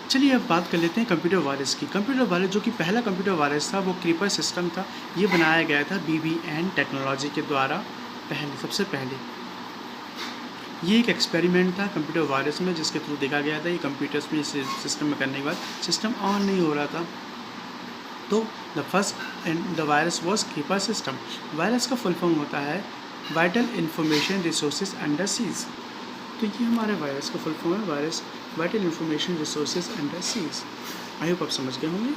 चलिए अब बात कर लेते हैं कंप्यूटर वायरस की। कंप्यूटर वायरस जो कि पहला कंप्यूटर वायरस था वो क्रीपर सिस्टम था। ये बनाया गया था BBN टेक्नोलॉजी के द्वारा सबसे पहले। ये एक एक्सपेरिमेंट था कंप्यूटर वायरस में जिसके थ्रू देखा गया था। ये कंप्यूटर्स में सिस्टम में करने के बाद सिस्टम ऑन नहीं हो रहा था, तो the first and the virus was creeper system. Virus का फुल फॉर्म होता है vital information resources under seize. तो ये हमारे वायरस का फुल फॉर्म है, virus vital information resources under seize. I hope आप समझ गए होंगे।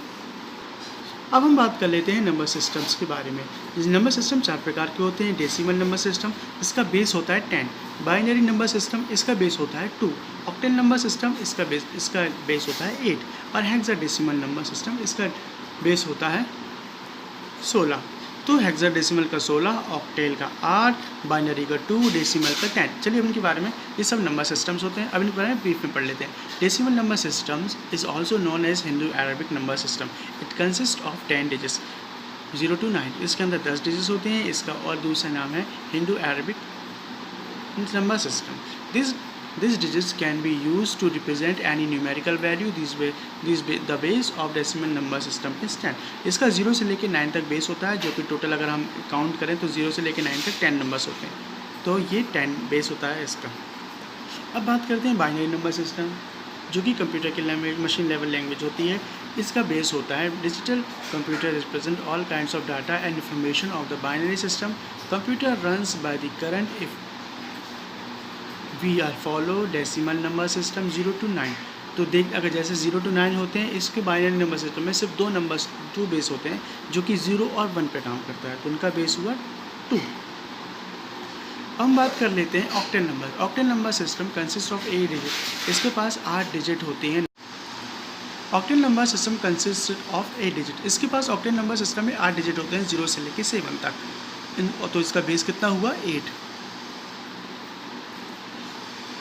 अब हम बात कर लेते हैं नंबर सिस्टम्स के बारे में। नंबर सिस्टम 4 प्रकार के होते हैं। डेसिमल नंबर सिस्टम, इसका बेस होता है 10। बाइनरी नंबर सिस्टम, इसका बेस होता है 2। ऑक्टेल नंबर सिस्टम, इसका बेस होता है 8। और हेक्साडेसिमल नंबर सिस्टम, इसका बेस होता है 16। तो हेक्साडेसिमल का 16, ऑक्टेल का 8, बाइनरी का 2, डेसिमल का 10। चलिए अब इनके बारे में, ये सब नंबर सिस्टम्स होते हैं। अब इनके बारे में ब्रीफ में पढ़ लेते हैं। Decimal number systems is also known as Hindu Arabic number system. It consist of 10 digits 0 to 9। इसके अंदर 10 डिजिट्स होते हैं। इसका और दूसरा नाम है Hindu Arabic number system. These digits can be used to represent any numerical value. The base of decimal number system is 10. इसका 0 से लेकर 9 तक बेस होता है, जो कि टोटल अगर हम काउंट करें तो 0 से लेकर 9 तक 10 नंबर्स होते हैं। तो ये 10 बेस होता है इसका। अब बात करते हैं बाइनरी नंबर सिस्टम, जो कि कंप्यूटर की लैंग्वेज, मशीन लेवल लैंग्वेज होती है। इसका बेस होता है digital computer represent all kinds of data and information of the binary system. Computer runs by the current if we are follow decimal number system 0 to 9। तो देख, अगर जैसे 0 to 9 होते हैं, इसके बाइनरी नंबर सिस्टम में सिर्फ 2 बेस होते हैं, जो कि 0 और 1 पे काम करता है। तो उनका बेस हुआ 2। हम बात कर लेते हैं octal number. Octal number system consist of 8 digit. इसके पास 8 डिजिट होते हैं। Octal number system consist of 8 digit. इसके पास ऑक्टेल नंबर सिस्टम में 8 डिजिट होते हैं, 0 से लेकर 7 तक। तो इसका बेस कितना हुआ? 8।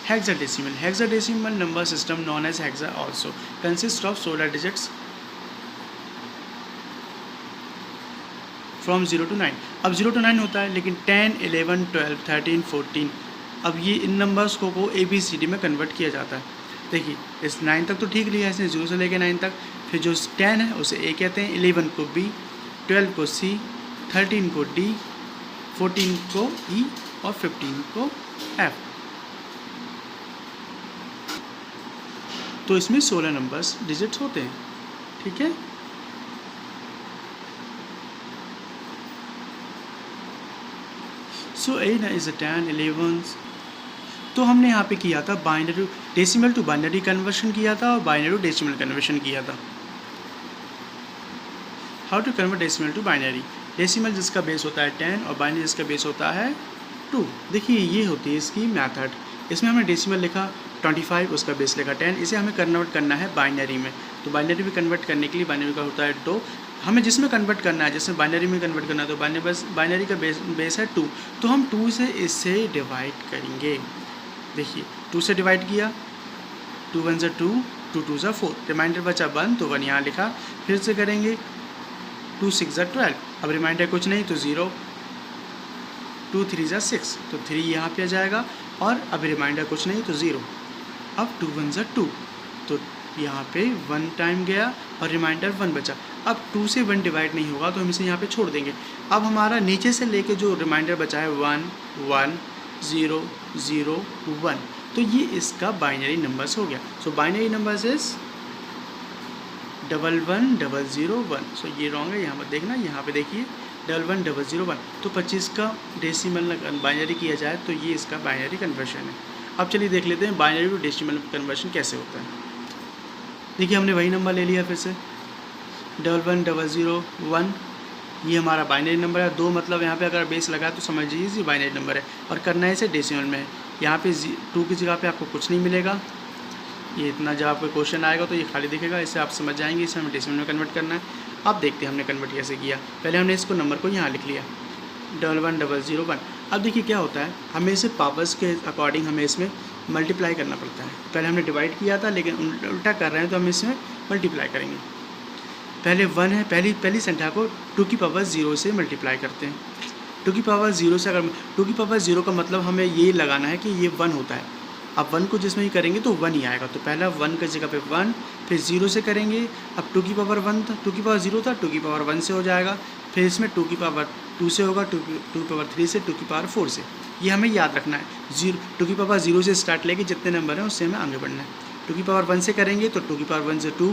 Hexadecimal. Hexadecimal number system known as hexa also consist of 16 digits from 0 to 9। अब 0 to 9 होता है, लेकिन 10, 11, 12, 13, 14, अब ये इन नंबर्स को ABCD में कन्वर्ट किया जाता है। देखिए, इस 9 तक तो ठीक लिया है इसने, 0 से लेकर 9 तक। फिर जो 10 है उसे A कहते हैं, 11 को B, 12 को C, 13 को D, 14 को E और 15 को F। तो इसमें 16 नंबर्स डिजिट्स होते हैं। ठीक है। So 8 is 10, 11। तो हमने यहाँ पे किया था binary decimal to binary conversion किया था और बाइनरी टू डेसिमल कन्वर्शन किया था। How to convert decimal to binary. Decimal जिसका बेस होता है 10 और बाइनरी जिसका बेस होता है 2। देखिए, ये होती है इसकी मेथड। इसमें हमने डेसिमल लिखा 25, उसका बेस लिखा 10। इसे हमें कन्वर्ट करना है बाइनरी में। तो बाइनरी में कन्वर्ट करने के लिए बाइनरी का होता है 2। हमें जिसमें कन्वर्ट करना है, जैसे बाइनरी में कन्वर्ट करना है, तो बाइनरी का बेस है 2। तो हम 2 से इसे डिवाइड करेंगे। देखिए, 2 से डिवाइड किया, 2 1 = 2, 2 2 = 4, रिमाइंडर बचा 1, तो 1 यहाँ लिखा। फिर से करेंगे, 2 6 = 12, अब रिमाइंडर कुछ नहीं तो 0, 2 3 = 6, तो 3 यहाँ पे आ जाएगा। और अब रिमाइंडर कुछ नहीं तो 0। अब 2 1 = 2, तो यहाँ पे 1 टाइम गया और रिमाइंडर 1 बचा। अब 2 से 1 डिवाइड नहीं होगा, तो हम इसे यहाँ पे छोड़ देंगे। अब हमारा नीचे से लेके जो रिमाइंडर बचा है 1 1 0 0 1, तो ये इसका बाइनरी नंबर्स हो गया। सो बाइनरी नंबर्स इज 11 1 0 1। सो ये रॉन्ग है, यहाँ पर देखना, यहाँ पे देखिए 11 0 1। तो 25 का डेसिमल बाइनरी किया जाए तो ये इसका बाइनरी कन्वर्शन है। अब चलिए देख लेते हैं बाइनरी टू डेसिमल कन्वर्शन कैसे होता है। देखिए, हमने वही नंबर ले लिया फिर से 11 0 1। ये हमारा बाइनरी नंबर है। 2 मतलब यहाँ पे अगर बेस लगा तो समझ लीजिए ये बाइनरी नंबर है, और करना है इसे डेसिमल में। यहाँ पे 2 की जगह पे आपको कुछ नहीं मिलेगा। ये इतना जब आपको क्वेश्चन आएगा तो ये खाली दिखेगा, इससे आप समझ जाएंगे इसे हमें डेसिमल में कन्वर्ट करना है। अब देखते हैं हमने कन्वर्ट कैसे किया। पहले हमने इसको नंबर को यहाँ लिख लिया 11 0 1। अब देखिए क्या होता है, हमें इसे पावर्स के अकॉर्डिंग हमें इसमें मल्टीप्लाई करना पड़ता है। पहले हमने डिवाइड किया था, लेकिन उल्टा कर रहे हैं तो हम इसमें मल्टीप्लाई करेंगे। पहले 1 है, पहली संख्या को 2 की पावर 0 से मल्टीप्लाई करते हैं। 2 की पावर 0 से, अगर 2 की पावर 0 का मतलब हमें ये लगाना है कि ये 1 होता है। अब 1 को जिसमें ही करेंगे तो 1 ही आएगा, तो पहला 1 की जगह पे 1, फिर 0 से करेंगे, अब 2 की पावर 1 था, 2 की पावर 0 था, 2 की पावर 1 से हो जाएगा, फिर इसमें 2 की पावर 2 से होगा, 2 की पावर 3 से, 2 की पावर 4 से। ये हमें याद रखना है, 2 की पावर 0 से स्टार्ट लेके जितने नंबर हैं उससे हमें आगे बढ़ना है। 2 की पावर 1 से करेंगे तो 2 की पावर 1 से 2,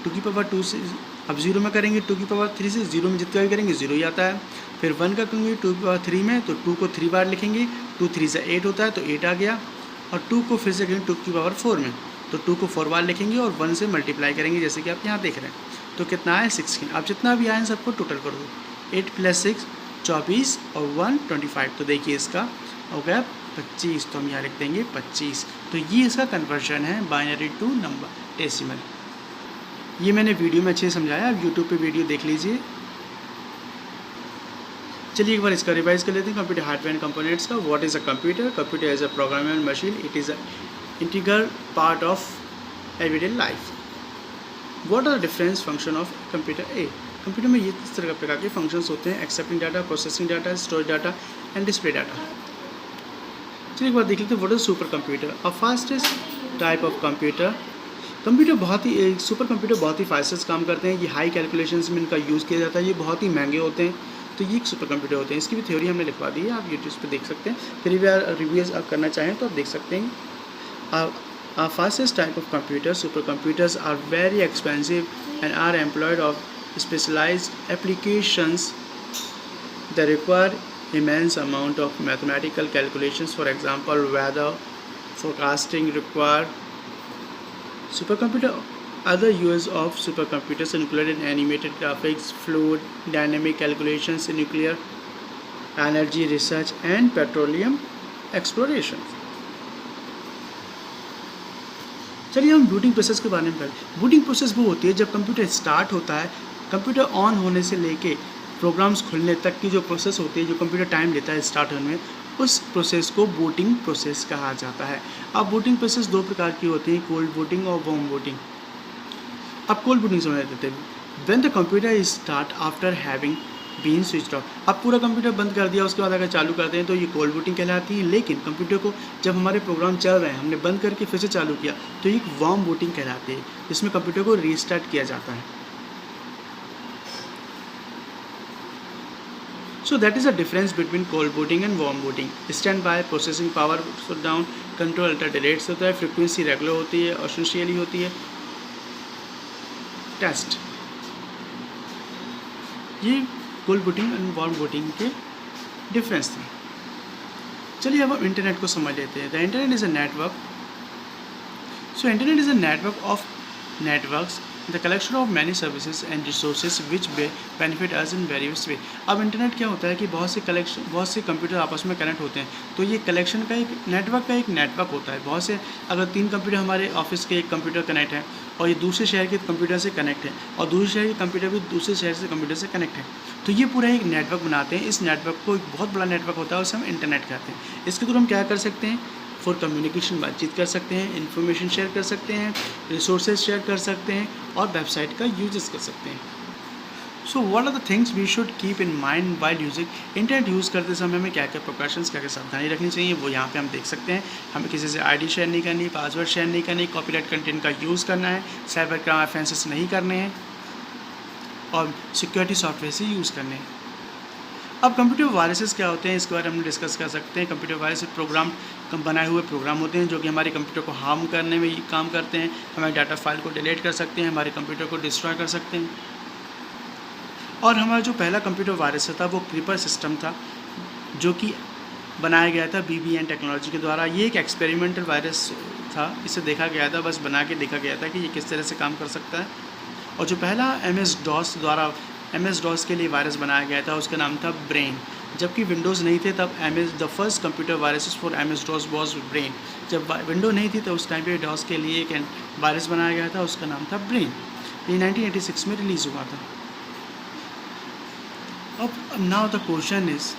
2 की पावर 2 से, अब 0 में करेंगे 2 की पावर 3 से, 0 में जितना भी करेंगे 0 ही आता है। फिर 1 का करेंगे 2 की पावर 3 में, तो 2 को 3 बार लिखेंगे, 2 3 से 8 होता है तो 8 आ गया, और 2 को फिर से करेंगे 2 की पावर 4 में, तो 2 को 4 बार लिखेंगे और 1 से मल्टीप्लाई करेंगे, जैसे कि आप यहाँ देख रहे हैं। तो कितना है 16। अब जितना भी आए सबको टोटल कर दो, 8 + 6 24 और 1 25, तो देखिए इसका हो गया 25, तो हम यहाँ लिख देंगे 25। तो ये इसका कन्वर्जन है बाइनरी टू नंबर डेसिमल। ये मैंने वीडियो में अच्छे से समझाया, आप यूट्यूब पे वीडियो देख लीजिए। चलिए एक बार इसका रिवाइज कर लेते हैं कंप्यूटर हार्डवेयर एंड कंपोनेंट्स का। What is a computer? Computer is a programmable machine, it is an integral part of everyday life. What are difference function of computer? ए, कंप्यूटर में ये इस तरह प्रकार के फंक्शंस होते हैं: accepting data, processing data, storage data and display data. चलिए एक बार देख लेते हैं what is super computer. A fastest type of computer. Computer बहुत ही सुपर कंप्यूटर बहुत ही फास्टेस्ट काम करते हैं, ये हाई कैलकुलेशंस में इनका यूज़ किया जाता है, ये बहुत ही महंगे होते हैं, तो ये एक सुपर कंप्यूटर होते हैं। इसकी भी थ्योरी हमने लिखवा दी है, आप यूट्यूब पे देख सकते हैं, फिर भी रिव्यूज आप करना चाहें तो आप देख सकते हैं। A fastest type of computers, supercomputers, are very expensive and are employed of specialized applications that require immense amount of mathematical calculations. For example, weather forecasting require supercomputer. Other use of supercomputers included animated graphics, fluid dynamic calculations, nuclear energy research, and petroleum exploration. चलिए हम booting process के बारे में पढ़ें। Booting process वो होती है जब कंप्यूटर स्टार्ट होता है, कंप्यूटर ऑन होने से लेके प्रोग्राम्स खुलने तक की जो प्रोसेस होती है, जो कंप्यूटर टाइम लेता है स्टार्ट होने में, उस प्रोसेस को बूटिंग प्रोसेस कहा जाता है। अब बूटिंग प्रोसेस दो प्रकार की होती है, कोल्ड बूटिंग और वार्म बूटिंग। अब कोल्ड बूटिंग समझ लेते हैं। When the computer is start after having been switch off. अब पूरा कंप्यूटर बंद कर दिया, उसके बाद अगर चालू करते हैं तो ये कोल्ड बूटिंग कहलाती है। लेकिन कंप्यूटर को जब हमारे प्रोग्राम चल रहे हैं, हमने बंद करके फिर से चालू किया, तो ये वार्म बूटिंग कहलाती है, जिसमें कंप्यूटर को रीस्टार्ट किया जाता है। So that is the difference between cold booting and warm booting. Standby processing power shut down, control alter delete होता है, frequency regular होती है, essentially होती है, टेस्ट। ये कोल्ड बूटिंग और वार्म बूटिंग के डिफरेंस थे। चलिए अब हम इंटरनेट को समझ लेते हैं। The internet is a network. So internet is a network of networks, the collection of many services and resources which benefit us in various वे। अब इंटरनेट क्या होता है कि बहुत से कंप्यूटर आपस में कनेक्ट होते हैं, तो ये कलेक्शन का एक नेटवर्क होता है। बहुत से अगर 3 कंप्यूटर हमारे ऑफिस के एक कंप्यूटर कनेक्ट है और ये दूसरे शहर के कंप्यूटर से कनेक्ट है, और दूसरे शहर के कंप्यूटर भी दूसरे शहर से कंप्यूटर से कनेक्ट है, तो ये पूरा एक नेटवर्क बनाते हैं। इस नेटवर्क को एक बहुत बड़ा नेटवर्क होता है, उसे हम इंटरनेट कहते हैं। इसके थ्रू हम क्या कर सकते हैं? फॉर कम्युनिकेशन बातचीत कर सकते हैं, इन्फॉर्मेशन शेयर कर सकते हैं, रिसोर्सेज शेयर कर सकते हैं, और वेबसाइट का यूजेस कर सकते हैं। So what are the things we should keep in mind while using internet? Use करते समय हमें क्या क्या प्रिकॉशंस, क्या क्या सावधानी रखनी चाहिए, वो यहाँ पे हम देख सकते हैं। हमें किसी से आईडी शेयर नहीं करनी, पासवर्ड शेयर नहीं करनी, कॉपीराइट कंटेंट का यूज़ करना है, साइबर क्राइम ऑफेंसेस नहीं करने हैं, और सिक्योरिटी सॉफ्टवेयर से यूज़ करने हैं। अब कंप्यूटर वायरसेस क्या होते हैं, इसके बारे में हम डिस्कस कर सकते हैं। कंप्यूटर वायरस प्रोग्राम बनाए हुए प्रोग्राम होते हैं जो कि हमारे कंप्यूटर को हार्म करने में काम करते हैं। हमारे डाटा फाइल को डिलीट कर सकते हैं, हमारे कंप्यूटर को डिस्ट्रॉय कर सकते हैं। और हमारा जो पहला कंप्यूटर वायरस था वो क्रीपर सिस्टम था, जो कि बनाया गया था BBN टेक्नोलॉजी के द्वारा। ये एक एक्सपेरिमेंटल वायरस था, इसे देखा गया था, बस बना के देखा गया था कि ये किस तरह से काम कर सकता है। और जो पहला MS DOS के लिए वायरस बनाया गया था, उसका नाम था ब्रेन। जबकि विंडोज़ नहीं थे तब the first computer viruses for MS DOS was brain. जब विंडो नहीं थी तो उस टाइम पे DOS के लिए एक वायरस बनाया गया था, उसका नाम था ब्रेन। ये 1986 में रिलीज़ हुआ था। अब now the question is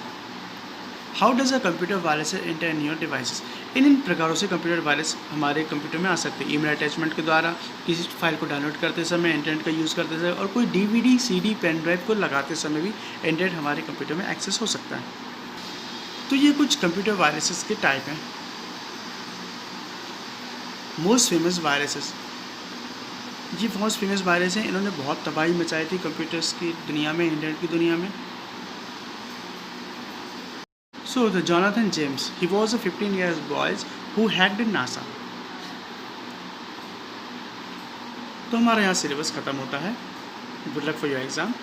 how does a computer virus enter in your devices? इन प्रकारों से कंप्यूटर वायरस हमारे कंप्यूटर में आ सकते हैं। ईमेल अटैचमेंट के द्वारा, किसी फाइल को डाउनलोड करते समय, इंटरनेट का यूज़ करते समय, और कोई DVD, CD, पेन ड्राइव को लगाते समय भी इंटरनेट हमारे कंप्यूटर में एक्सेस हो सकता है। तो ये कुछ कंप्यूटर वायरसेस के टाइप हैं। मोस्ट फेमस वायरसेस, ये मोस्ट फेमस वायरस हैं, इन्होंने बहुत तबाही मचाई थी कंप्यूटर्स की दुनिया में, इंटरनेट की दुनिया में। So the Jonathan James, he was a 15 years boy who hacked NASA। तो हमारा यहाँ सिलेबस ख़त्म होता है। Good luck for your exam.